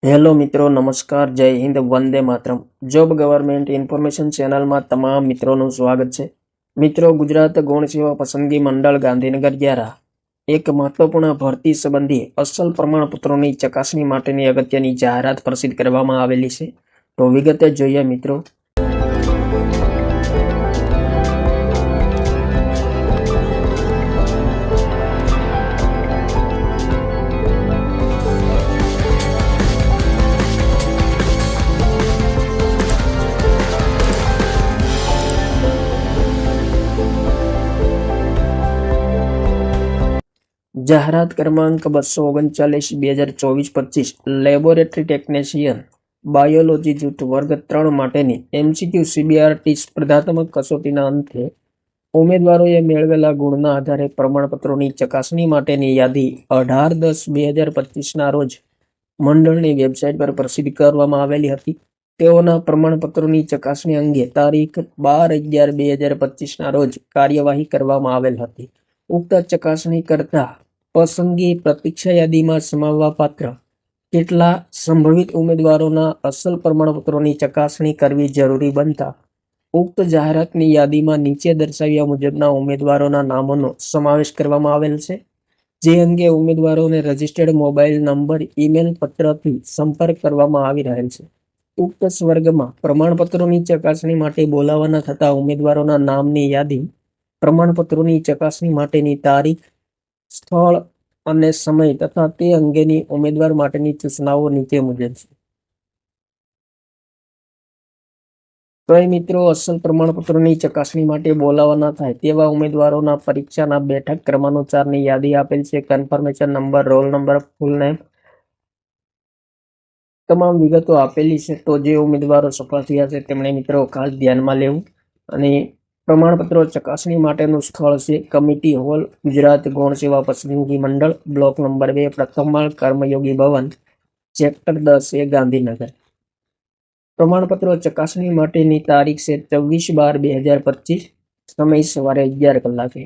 Hello મિત્રો, નમસ્કાર, જય Hind, Vande Mataram. Job government information ચેનલમાં તમામ મિત્રોનું સ્વાગત છે. મિત્રો, ગુજરાત ગૌણ સેવા પસંદગી મંડળ ગાંધીનગર દ્વારા એક મહત્વપૂર્ણ ભરતી સંબંધી અસલ પ્રમાણપત્રોની ચકાસણી માટેની અગત્યની જાહેરાત પ્રસિદ્ધ કરવામાં આવેલી છે. તો વિગતે જોઈએ મિત્રો. જાહેરાત ક્રમાંક 239/2024-25 લેબોરેટરી ટેકનિશિયન બાયોલોજી જૂથ વર્ગ 3 માટેની MCQ CBRT સ્પર્ધાત્મક કસોટીના અંતે ઉમેદવારોએ મેળવેલા ગુણના આધારે પ્રમાણપત્રોની ચકાસણી માટેની યાદી 18/10/2025ના રોજ મંડળની વેબસાઇટ પર પ્રસિદ્ધ કરવામાં આવેલી હતી. તેઓના પ્રમાણપત્રોની ચકાસણી અંગે તારીખ 12/11/2025ના રોજ કાર્યવાહી કરવામાં આવેલ હતી. ઉક્ત ચકાસણી કરતા પસંદગી પ્રતીક્ષા યાદીમાં સમાવવા પાત્ર કેટલા સંભવિત ઉમેદવારોના અસલ પ્રમાણપત્રોની ચકાસણી કરવી જરૂરી બનતા ઉક્ત જાહેરાતની યાદીમાં નીચે દર્શાવ્યા મુજબના ઉમેદવારોના નામોનો સમાવેશ કરવામાં આવેલ છે. જે અંગે ઉમેદવારોને રજિસ્ટર્ડ મોબાઈલ નંબર, ઈમેલ, પત્રથી સંપર્ક કરવામાં આવી રહેલ છે. ઉક્ત સ્વર્ગમાં પ્રમાણપત્રોની ચકાસણી માટે બોલાવવાના થતા ઉમેદવારોના નામની યાદી, પ્રમાણપત્રોની ચકાસણી માટેની તારીખ, સ્થળ અને સમય તથા તે અંગેની ઉમેદવાર માટેની સૂચનાઓ નીચે મુજબ છે. તો મિત્રો, અસલ પ્રમાણપત્રોની ચકાસણી માટે બોલાવવાના થાય તેવા ઉમેદવારોના પરીક્ષાના બેઠક ક્રમાનુસારની યાદી આપેલ છે. કન્ફર્મેશન નંબર, રોલ નંબર, ફૂલ નેમ, તમામ વિગતો આપેલી છે. તો જે ઉમેદવારો સફળ થયા છે તેમણે મિત્રો ખાસ ધ્યાનમાં લેવું. અને પ્રમાણપત્રો ચકાસણી માટેનું સ્થળ છે કમિટી હોલ, ગુજરાત ગૌણ સેવા પસંદગી મંડળ, બ્લોક નંબર 2, પ્રથમ માળ, કર્મયોગી ભવન, સેક્ટર 10A, ગાંધીનગર. પ્રમાણપત્રો ચકાસણી માટેની તારીખ છે 24/12/2025, સમય સવારે 11 કલાકે.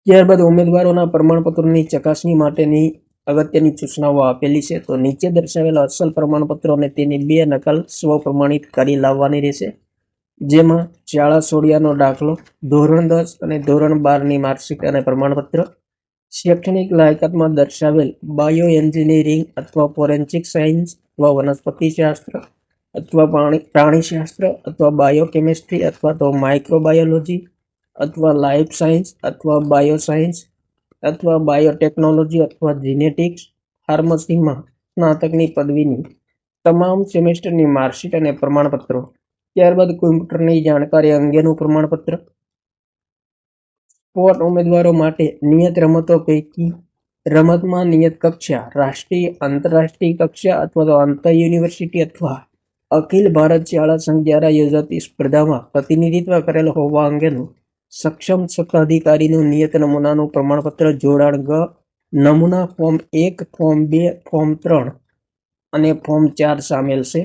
ત્યારબાદ ઉમેદવારોના પ્રમાણપત્રોની ચકાસણી માટેની અગત્યની સૂચનાઓ આપેલી છે. તો નીચે દર્શાવેલા અસલ પ્રમાણપત્રો અને તેની 2 નકલ સ્વપ્રમાણિત કરી લાવવાની રહેશે. જેમાં શાળા છોડ્યાનો દાખલો, ધોરણ 10 અને ધોરણ 12ની માર્કશીટ અને પ્રમાણપત્ર, શૈક્ષણિક લાયકાતમાં દર્શાવેલ બાયો એન્જિનિયરિંગ અથવા ફોરેન્સિક સાયન્સ અથવા વનસ્પતિશાસ્ત્ર અથવા પ્રાણીશાસ્ત્ર અથવા બાયોકેમિસ્ટ્રી અથવા તો માઇક્રોબાયોલોજી અથવા લાઈફ સાયન્સ અથવા બાયોસાયન્સ અથવા બાયોટેકનોલોજી અથવા જીનેટિક્સ, ફાર્મસીમાં સ્નાતકની પદવીની તમામ સેમેસ્ટરની માર્કશીટ અને પ્રમાણપત્રો. ત્યારબાદ કોમ્પ્યુટરની જાણકારી અંગેનું પ્રમાણપત્ર. સ્પોર્ટ ઉમેદવારો માટે નિયત રમતો પૈકી રમતમાં નિયત કક્ષા, રાષ્ટ્રીય, આંતરરાષ્ટ્રીય કક્ષા અથવા તો આંતર યુનિવર્સિટી અથવા અખિલ ભારત શાળા સંઘ દ્વારા યોજાતી સ્પર્ધામાં પ્રતિનિધિત્વ કરેલ હોવા અંગેનું સક્ષમ સત્તાધિકારીનું નિયત નમૂનાનું પ્રમાણપત્ર. જોડાણ ગ નમૂના ફોર્મ 1, ફોર્મ 2, ફોર્મ 3 અને ફોર્મ 4 સામેલ છે.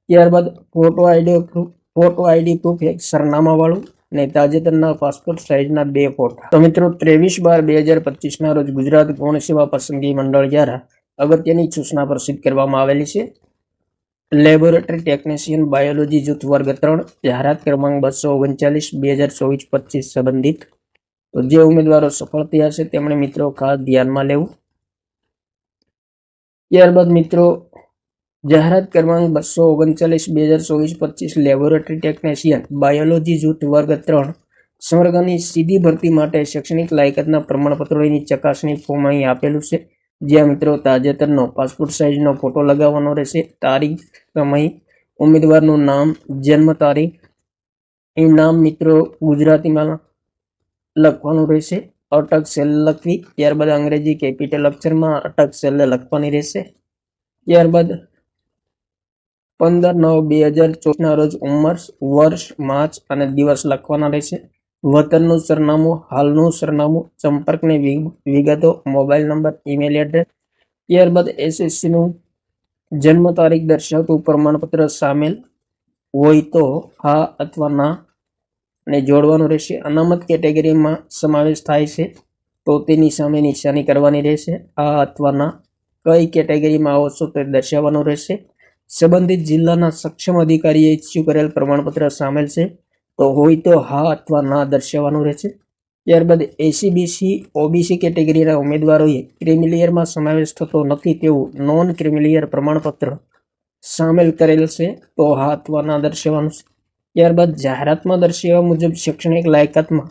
ત્યારબાદ ફોટો આઈડી પ્રૂફ, એક સરનામાવાળું અને તાજેતરના પાસપોર્ટ સાઇઝના 2 ફોટા. તો મિત્રો, 23/12/2025ના રોજ ગુજરાત ગૌણ સેવા પસંદગી મંડળ દ્વારા અગત્યની સૂચના પ્રસિદ્ધ કરવામાં આવેલી છે. લેબોરેટરી ટેકનિશિયન બાયોલોજી જૂથ વર્ગ 3, જાહેરાત ક્રમાંક 239/2024-25 સંબંધિત. તો જે ઉમેદવારો સફળ થયા છે તેમણે મિત્રો ખાસ ધ્યાનમાં લેવું. ત્યારબાદ મિત્રો, જાહેરાત ક્રમાંક 239/2024-25 લેબોરેટરી ટેકનિશિયન બાયોલોજી જૂથ વર્ગ 3 સંવર્ગની સીધી ભરતી માટે શૈક્ષણિક લાયકાતના પ્રમાણપત્રોની ચકાસણી ફોર્મ અહીં આપેલું છે. જ્યાં મિત્રો તાજેતરનો પાસપોર્ટ સાઇઝનો ફોટો લગાવવાનો રહેશે. તારીખ, સમય, ઉમેદવારનું નામ, જન્મ તારીખ, એ નામ મિત્રો ગુજરાતીમાં લખવાનું રહેશે. અટક છેલ્લે લખવી. ત્યારબાદ અંગ્રેજી કેપિટલ અક્ષરમાં અટક છેલ્લે લખવાની રહેશે. ત્યારબાદ 15/9/2024ના રોજ ઉંમર, વર્ષ, માસ અને દિવસ લખવાના રહેશે. વતનનું સરનામું, હાલનું સરનામું, સંપર્કની વિગતો, મોબાઈલ નંબર, ઈમેલ એડ્રેસ. ત્યારબાદ SSCનું જન્મ તારીખ દર્શાવતું પ્રમાણપત્ર સામેલ હોય તો હા અથવા ના ને જોડવાનું રહેશે. અનામત કેટેગરીમાં સમાવેશ થાય છે તો તેની સામે નિશાની કરવાની રહેશે, હા અથવા ના કઈ કેટેગરીમાં આવો છો તે દર્શાવવાનું રહેશે. સંબંધિત જિલ્લાના સક્ષમ અધિકારીએ ઇસ્યુ કરેલ પ્રમાણપત્ર સામેલ છે તો હોય તો હા અથવા ના દર્શાવવાનું રહેશે. ત્યારબાદ એસીબીસી ઓબીસી કેટેગરીના ઉમેદવારોએ ક્રિમિલિયરમાં સમાવેશ થતો નથી તેવું નોન ક્રિમિલિયર પ્રમાણપત્ર સામેલ કરેલ છે તો હા અથવા ના દર્શાવવાનું છે. ત્યારબાદ જાહેરાતમાં દર્શાવ્યા મુજબ શૈક્ષણિક લાયકાતમાં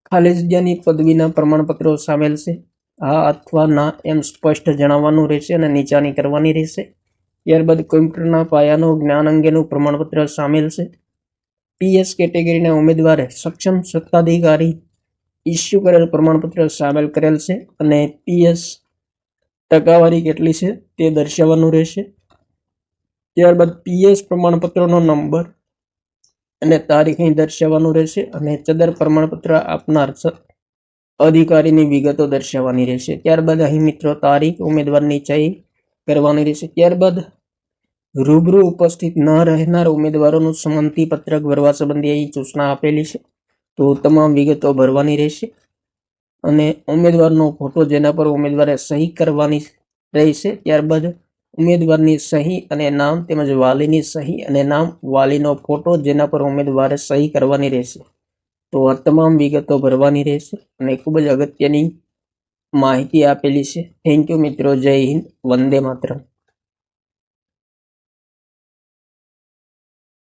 ખાલી જગ્યાની પદવીના પ્રમાણપત્રો સામેલ છે. હા અથવા ના એમ સ્પષ્ટ જણાવવાનું રહેશે અને નીચાની કરવાની રહેશે. ત્યારબાદ કોમ્પ્યુટરના પાયાનું જ્ઞાન અંગેનું પ્રમાણપત્ર સામેલ છે. પીએસ કેટેગરીના ઉમેદવારે સક્ષમ સત્તાધિકારી ઇસ્યુ કરેલ પ્રમાણપત્ર સામેલ કરેલ છે અને પીએસ ટકાવારી કેટલી છે તે દર્શાવવાનું રહેશે. ત્યારબાદ પીએસ પ્રમાણપત્રનો નંબર અને તારીખ અહીં દર્શાવવાનું રહેશે અને સદર પ્રમાણપત્ર આપનાર અધિકારીની વિગતો દર્શાવવાની રહેશે. ત્યારબાદ અહીં મિત્રો તારીખ ઉમેદવારની સહી કરવાની રહેશે. ત્યારબાદ રૂબરૂ ઉપસ્થિત ન રહેનાર ઉમેદવારોનું સંમતિ પત્રક ભરવા સંબંધી અહીં સૂચના આપેલી છે તો તમામ વિગતો ભરવાની રહેશે અને ઉમેદવારનો ફોટો જેના પર ઉમેદવારે સહી કરવાની રહેશે. ત્યારબાદ ઉમેદવારની સહી અને નામ તેમજ વાલીની સહી અને નામ, વાલીનો ફોટો જેના પર ઉમેદવારે સહી કરવાની રહેશે તો આ તમામ વિગતો ભરવાની રહેશે અને ખૂબ જ અગત્યની માહિતી આપેલી છે. થેન્ક યુ મિત્રો. જય હિન્દ. વંદે માતરમ.